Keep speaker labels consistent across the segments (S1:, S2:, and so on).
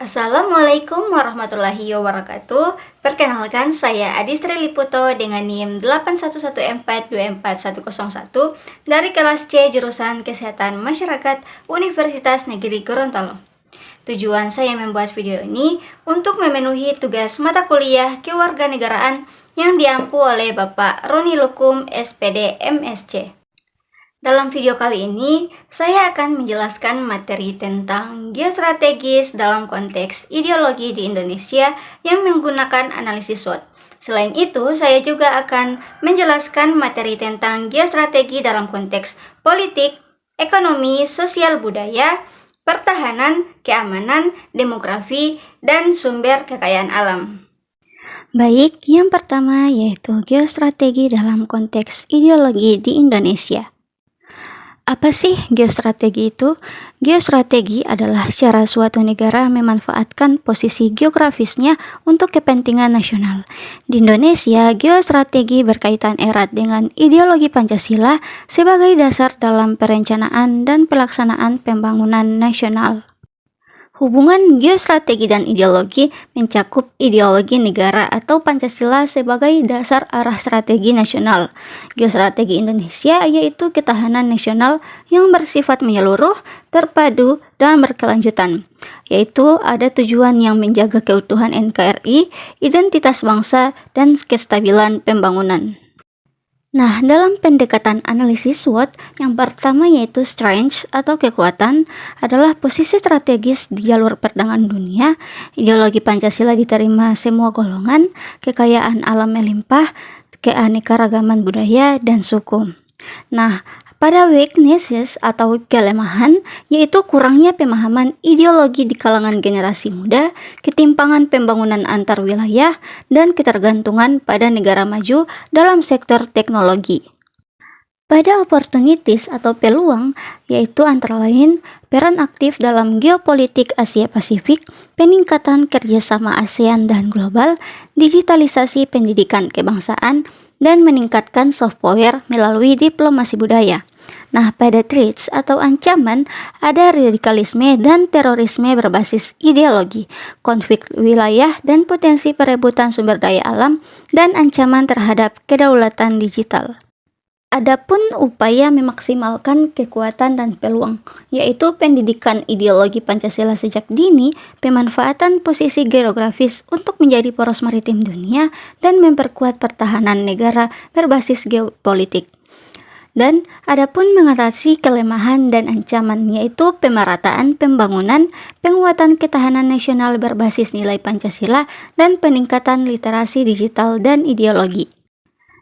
S1: Assalamualaikum warahmatullahi wabarakatuh. Perkenalkan, saya Adistri Liputo dengan NIM 811424101 dari kelas C jurusan Kesehatan Masyarakat Universitas Negeri Gorontalo. Tujuan saya membuat video ini untuk memenuhi tugas mata kuliah kewarganegaraan yang diampu oleh Bapak Roni Lukum, SPD, MSc. Dalam video kali ini, saya akan menjelaskan materi tentang geostrategis dalam konteks ideologi di Indonesia yang menggunakan analisis SWOT. Selain itu, saya juga akan menjelaskan materi tentang geostrategi dalam konteks politik, ekonomi, sosial budaya, pertahanan, keamanan, demografi, dan sumber kekayaan alam. Baik, yang pertama yaitu geostrategi dalam konteks ideologi di Indonesia. Apa sih geostrategi itu? Geostrategi adalah cara suatu negara memanfaatkan posisi geografisnya untuk kepentingan nasional. Di Indonesia, geostrategi berkaitan erat dengan ideologi Pancasila sebagai dasar dalam perencanaan dan pelaksanaan pembangunan nasional. Hubungan geostrategi dan ideologi mencakup ideologi negara atau Pancasila sebagai dasar arah strategi nasional. Geostrategi Indonesia yaitu ketahanan nasional yang bersifat menyeluruh, terpadu, dan berkelanjutan, yaitu ada tujuan yang menjaga keutuhan NKRI, identitas bangsa, dan kestabilan pembangunan. Nah, dalam pendekatan analisis SWOT, yang pertama yaitu strength atau kekuatan adalah posisi strategis di jalur perdagangan dunia, ideologi Pancasila diterima semua golongan, kekayaan alam melimpah, keanekaragaman budaya, dan suku. Nah, pada weaknesses atau kelemahan, yaitu kurangnya pemahaman ideologi di kalangan generasi muda, ketimpangan pembangunan antar wilayah, dan ketergantungan pada negara maju dalam sektor teknologi. Pada opportunities atau peluang, yaitu antara lain peran aktif dalam geopolitik Asia Pasifik, peningkatan kerjasama ASEAN dan global, digitalisasi pendidikan kebangsaan, dan meningkatkan soft power melalui diplomasi budaya. Nah, pada threats atau ancaman ada radikalisme dan terorisme berbasis ideologi, konflik wilayah dan potensi perebutan sumber daya alam, dan ancaman terhadap kedaulatan digital. Adapun upaya memaksimalkan kekuatan dan peluang, yaitu pendidikan ideologi Pancasila sejak dini, pemanfaatan posisi geografis untuk menjadi poros maritim dunia, dan memperkuat pertahanan negara berbasis geopolitik. Dan adapun mengatasi kelemahan dan ancaman yaitu pemerataan pembangunan, penguatan ketahanan nasional berbasis nilai Pancasila, dan peningkatan literasi digital dan ideologi.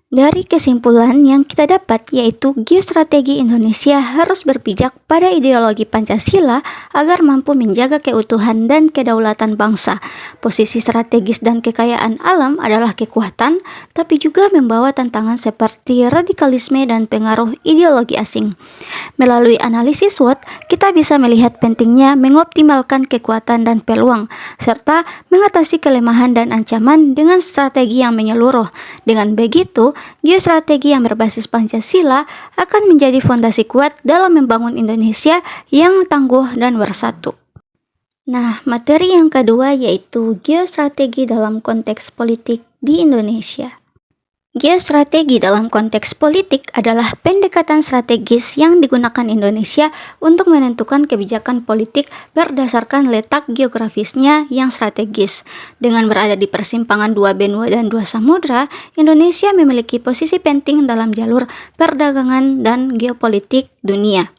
S1: Dari kesimpulan yang kita dapat yaitu geostrategi Indonesia harus berpijak pada ideologi Pancasila agar mampu menjaga keutuhan dan kedaulatan bangsa. Posisi strategis dan kekayaan alam adalah kekuatan, tapi juga membawa tantangan seperti radikalisme dan pengaruh ideologi asing. Melalui analisis SWOT, kita bisa melihat pentingnya mengoptimalkan kekuatan dan peluang, serta mengatasi kelemahan dan ancaman dengan strategi yang menyeluruh. Dengan begitu, geostrategi yang berbasis Pancasila akan menjadi fondasi kuat dalam membangun Indonesia yang tangguh dan bersatu. Nah, materi yang kedua yaitu geostrategi dalam konteks politik di Indonesia. Geostrategi dalam konteks politik adalah pendekatan strategis yang digunakan Indonesia untuk menentukan kebijakan politik berdasarkan letak geografisnya yang strategis. Dengan berada di persimpangan dua benua dan dua samudra, Indonesia memiliki posisi penting dalam jalur perdagangan dan geopolitik dunia.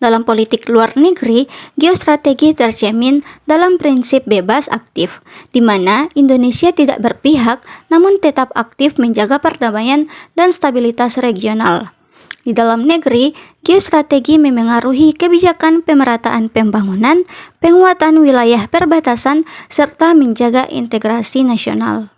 S1: Dalam politik luar negeri, geostrategi tercermin dalam prinsip bebas aktif, di mana Indonesia tidak berpihak namun tetap aktif menjaga perdamaian dan stabilitas regional. Di dalam negeri, geostrategi memengaruhi kebijakan pemerataan pembangunan, penguatan wilayah perbatasan, serta menjaga integrasi nasional.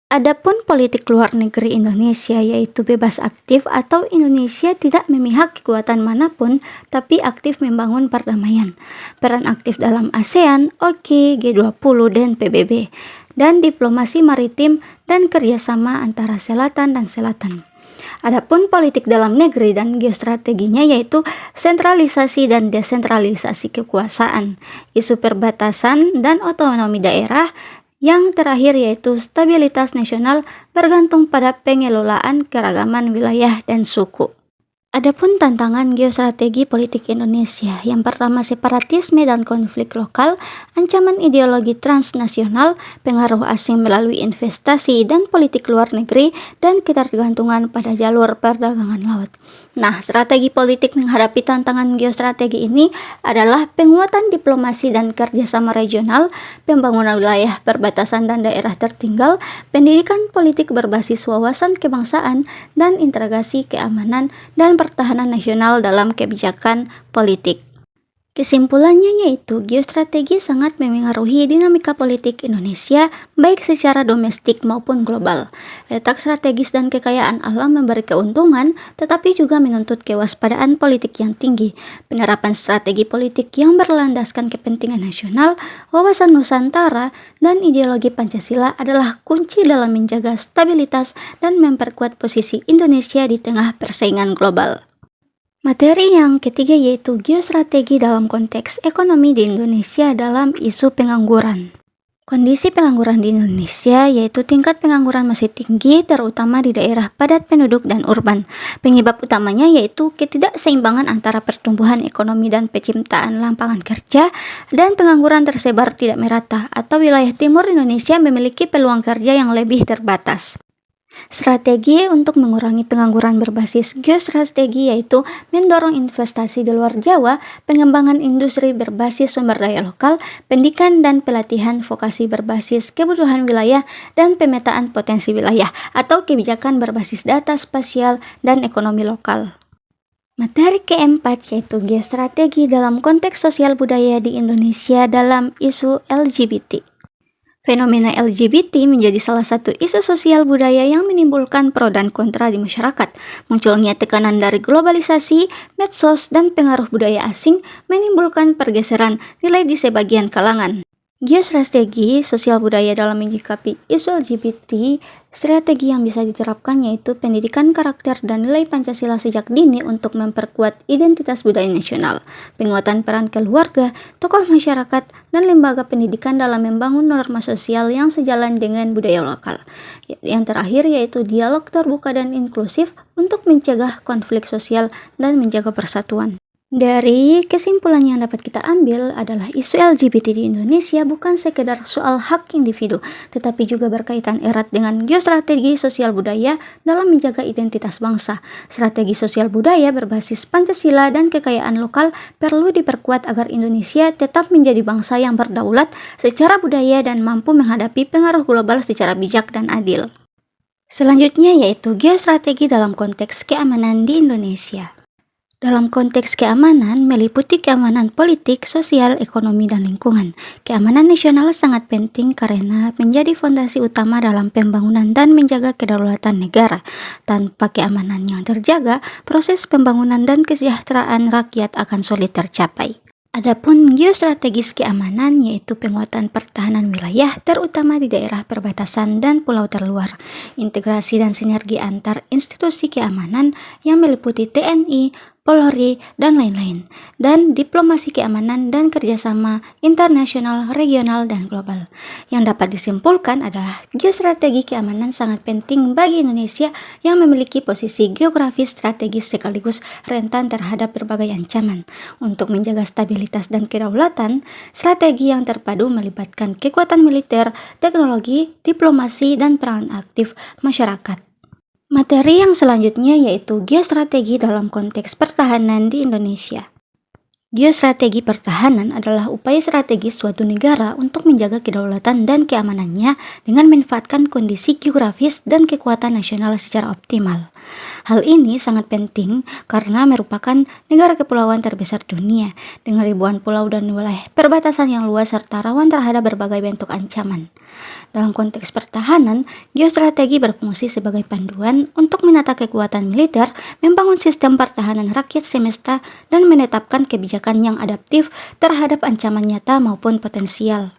S1: Adapun politik luar negeri Indonesia yaitu bebas aktif atau Indonesia tidak memihak kekuatan manapun tapi aktif membangun perdamaian. Peran aktif dalam ASEAN, OKI, G20, dan PBB, dan diplomasi maritim dan kerjasama antara selatan dan selatan. Adapun politik dalam negeri dan geostrateginya yaitu sentralisasi dan desentralisasi kekuasaan, isu perbatasan dan otonomi daerah, yang terakhir yaitu stabilitas nasional bergantung pada pengelolaan keragaman wilayah dan suku. Adapun tantangan geostrategi politik Indonesia, yang pertama separatisme dan konflik lokal, ancaman ideologi transnasional, pengaruh asing melalui investasi dan politik luar negeri, dan ketergantungan pada jalur perdagangan laut. Nah, strategi politik menghadapi tantangan geostrategi ini adalah penguatan diplomasi dan kerjasama regional, pembangunan wilayah perbatasan dan daerah tertinggal, pendidikan politik berbasis wawasan kebangsaan, dan integrasi keamanan dan pertahanan nasional dalam kebijakan politik. Kesimpulannya yaitu geostrategi sangat memengaruhi dinamika politik Indonesia baik secara domestik maupun global. Letak strategis dan kekayaan alam memberi keuntungan, tetapi juga menuntut kewaspadaan politik yang tinggi. Penerapan strategi politik yang berlandaskan kepentingan nasional, wawasan Nusantara, dan ideologi Pancasila adalah kunci dalam menjaga stabilitas dan memperkuat posisi Indonesia di tengah persaingan global. Materi yang ketiga yaitu geostrategi dalam konteks ekonomi di Indonesia dalam isu pengangguran. Kondisi pengangguran di Indonesia yaitu tingkat pengangguran masih tinggi terutama di daerah padat penduduk dan urban. Penyebab utamanya yaitu ketidakseimbangan antara pertumbuhan ekonomi dan penciptaan lapangan kerja, dan pengangguran tersebar tidak merata atau wilayah timur Indonesia memiliki peluang kerja yang lebih terbatas. Strategi untuk mengurangi pengangguran berbasis geostrategi yaitu mendorong investasi di luar Jawa, pengembangan industri berbasis sumber daya lokal, pendidikan dan pelatihan vokasi berbasis kebutuhan wilayah, dan pemetaan potensi wilayah atau kebijakan berbasis data spasial dan ekonomi lokal. Materi keempat yaitu geostrategi dalam konteks sosial budaya di Indonesia dalam isu LGBT. Fenomena LGBT menjadi salah satu isu sosial budaya yang menimbulkan pro dan kontra di masyarakat. Munculnya tekanan dari globalisasi, medsos, dan pengaruh budaya asing menimbulkan pergeseran nilai di sebagian kalangan. Geostrategi sosial budaya dalam menyikapi isu LGBT, strategi yang bisa diterapkan yaitu pendidikan karakter dan nilai Pancasila sejak dini untuk memperkuat identitas budaya nasional, penguatan peran keluarga, tokoh masyarakat, dan lembaga pendidikan dalam membangun norma sosial yang sejalan dengan budaya lokal. Yang terakhir yaitu dialog terbuka dan inklusif untuk mencegah konflik sosial dan menjaga persatuan. Dari kesimpulan yang dapat kita ambil adalah isu LGBT di Indonesia bukan sekedar soal hak individu, tetapi juga berkaitan erat dengan geostrategi sosial budaya dalam menjaga identitas bangsa. Strategi sosial budaya berbasis Pancasila dan kekayaan lokal perlu diperkuat agar Indonesia tetap menjadi bangsa yang berdaulat secara budaya dan mampu menghadapi pengaruh global secara bijak dan adil. Selanjutnya yaitu geostrategi dalam konteks keamanan di Indonesia. Dalam konteks keamanan, meliputi keamanan politik, sosial, ekonomi, dan lingkungan. Keamanan nasional sangat penting karena menjadi fondasi utama dalam pembangunan dan menjaga kedaulatan negara. Tanpa keamanan yang terjaga, proses pembangunan dan kesejahteraan rakyat akan sulit tercapai. Adapun geostrategis keamanan yaitu penguatan pertahanan wilayah terutama di daerah perbatasan dan pulau terluar, integrasi dan sinergi antar institusi keamanan yang meliputi TNI, Polri, dan lain-lain, dan diplomasi keamanan dan kerjasama internasional, regional, dan global. Yang dapat disimpulkan adalah geostrategi keamanan sangat penting bagi Indonesia yang memiliki posisi geografis strategis sekaligus rentan terhadap berbagai ancaman. Untuk menjaga stabilitas dan kedaulatan, strategi yang terpadu melibatkan kekuatan militer, teknologi, diplomasi, dan peran aktif masyarakat. Materi yang selanjutnya yaitu geostrategi dalam konteks pertahanan di Indonesia. Geostrategi pertahanan adalah upaya strategis suatu negara untuk menjaga kedaulatan dan keamanannya dengan memanfaatkan kondisi geografis dan kekuatan nasional secara optimal. Hal ini sangat penting karena merupakan negara kepulauan terbesar dunia dengan ribuan pulau dan wilayah perbatasan yang luas serta rawan terhadap berbagai bentuk ancaman. Dalam konteks pertahanan, geostrategi berfungsi sebagai panduan untuk menata kekuatan militer, membangun sistem pertahanan rakyat semesta, dan menetapkan kebijakan yang adaptif terhadap ancaman nyata maupun potensial.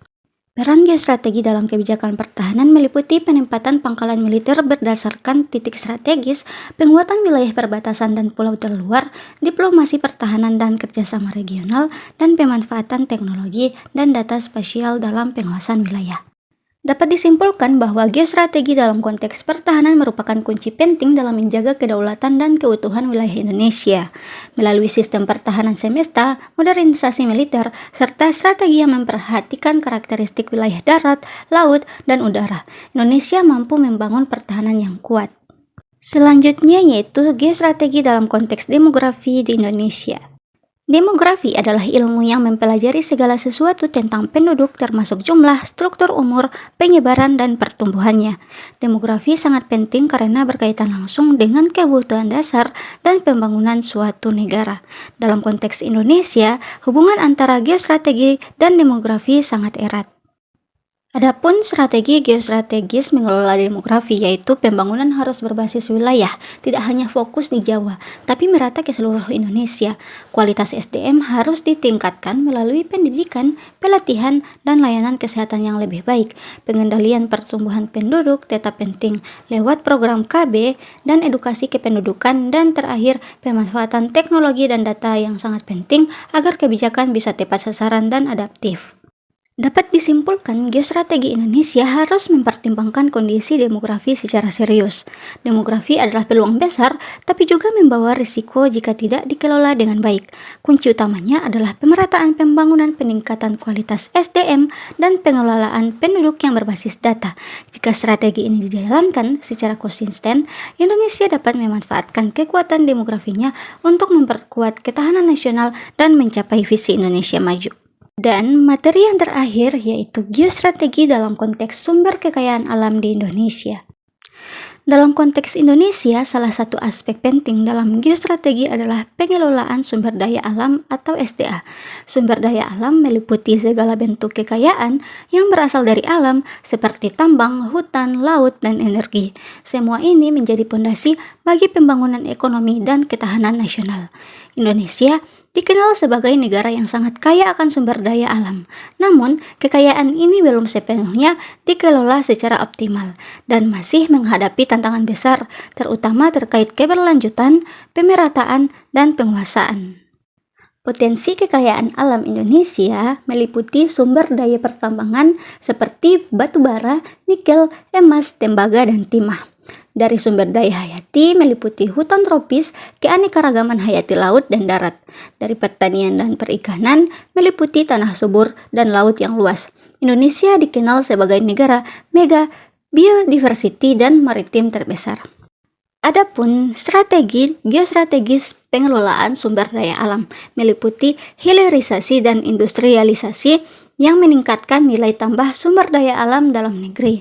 S1: Peran geostrategi dalam kebijakan pertahanan meliputi penempatan pangkalan militer berdasarkan titik strategis, penguatan wilayah perbatasan dan pulau terluar, diplomasi pertahanan dan kerjasama regional, dan pemanfaatan teknologi dan data spasial dalam pengawasan wilayah. Dapat disimpulkan bahwa geostrategi dalam konteks pertahanan merupakan kunci penting dalam menjaga kedaulatan dan keutuhan wilayah Indonesia. Melalui sistem pertahanan semesta, modernisasi militer, serta strategi yang memperhatikan karakteristik wilayah darat, laut, dan udara, Indonesia mampu membangun pertahanan yang kuat. Selanjutnya yaitu geostrategi dalam konteks demografi di Indonesia. Demografi adalah ilmu yang mempelajari segala sesuatu tentang penduduk termasuk jumlah, struktur umur, penyebaran, dan pertumbuhannya. Demografi sangat penting karena berkaitan langsung dengan kebutuhan dasar dan pembangunan suatu negara. Dalam konteks Indonesia, hubungan antara geostrategi dan demografi sangat erat. Adapun strategi geostrategis mengelola demografi, yaitu pembangunan harus berbasis wilayah, tidak hanya fokus di Jawa, tapi merata ke seluruh Indonesia. Kualitas SDM harus ditingkatkan melalui pendidikan, pelatihan, dan layanan kesehatan yang lebih baik. Pengendalian pertumbuhan penduduk tetap penting lewat program KB dan edukasi kependudukan, dan terakhir pemanfaatan teknologi dan data yang sangat penting agar kebijakan bisa tepat sasaran dan adaptif. Dapat disimpulkan, geostrategi Indonesia harus mempertimbangkan kondisi demografi secara serius. Demografi adalah peluang besar, tapi juga membawa risiko jika tidak dikelola dengan baik. Kunci utamanya adalah pemerataan pembangunan, peningkatan kualitas SDM, dan pengelolaan penduduk yang berbasis data. Jika strategi ini dijalankan secara konsisten, Indonesia dapat memanfaatkan kekuatan demografinya untuk memperkuat ketahanan nasional dan mencapai visi Indonesia maju. Dan materi yang terakhir yaitu geostrategi dalam konteks sumber kekayaan alam di Indonesia. Dalam konteks Indonesia, salah satu aspek penting dalam geostrategi adalah pengelolaan sumber daya alam atau SDA. Sumber daya alam meliputi segala bentuk kekayaan yang berasal dari alam seperti tambang, hutan, laut, dan energi. Semua ini menjadi pondasi bagi pembangunan ekonomi dan ketahanan nasional. Indonesia dikenal sebagai negara yang sangat kaya akan sumber daya alam. Namun, kekayaan ini belum sepenuhnya dikelola secara optimal dan masih menghadapi tantangan besar, terutama terkait keberlanjutan, pemerataan, dan penguasaan. Potensi kekayaan alam Indonesia meliputi sumber daya pertambangan seperti batu bara, nikel, emas, tembaga, dan timah. Dari sumber daya hayati meliputi hutan tropis, keanekaragaman hayati laut dan darat. Dari pertanian dan perikanan meliputi tanah subur dan laut yang luas. Indonesia dikenal sebagai negara mega biodiversity dan maritim terbesar. Adapun strategi geostrategis pengelolaan sumber daya alam meliputi hilirisasi dan industrialisasi yang meningkatkan nilai tambah sumber daya alam dalam negeri.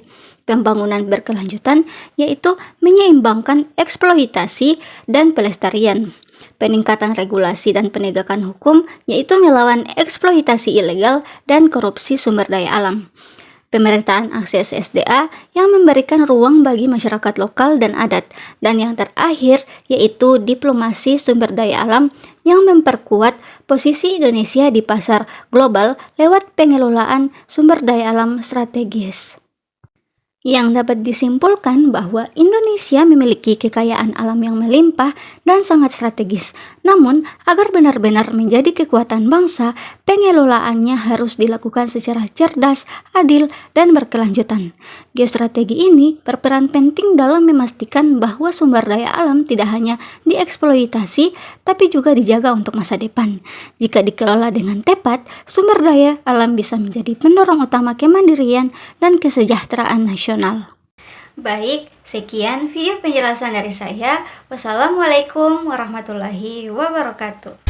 S1: Pembangunan berkelanjutan yaitu menyeimbangkan eksploitasi dan pelestarian. Peningkatan regulasi dan penegakan hukum yaitu melawan eksploitasi ilegal dan korupsi sumber daya alam. Pemerataan akses SDA yang memberikan ruang bagi masyarakat lokal dan adat. Dan yang terakhir yaitu diplomasi sumber daya alam yang memperkuat posisi Indonesia di pasar global lewat pengelolaan sumber daya alam strategis. Yang dapat disimpulkan bahwa Indonesia memiliki kekayaan alam yang melimpah dan sangat strategis. Namun, agar benar-benar menjadi kekuatan bangsa, pengelolaannya harus dilakukan secara cerdas, adil, dan berkelanjutan. Geostrategi ini berperan penting dalam memastikan bahwa sumber daya alam tidak hanya dieksploitasi, tapi juga dijaga untuk masa depan. Jika dikelola dengan tepat, sumber daya alam bisa menjadi pendorong utama kemandirian dan kesejahteraan nasional. Baik, sekian video penjelasan dari saya. Wassalamualaikum warahmatullahi wabarakatuh.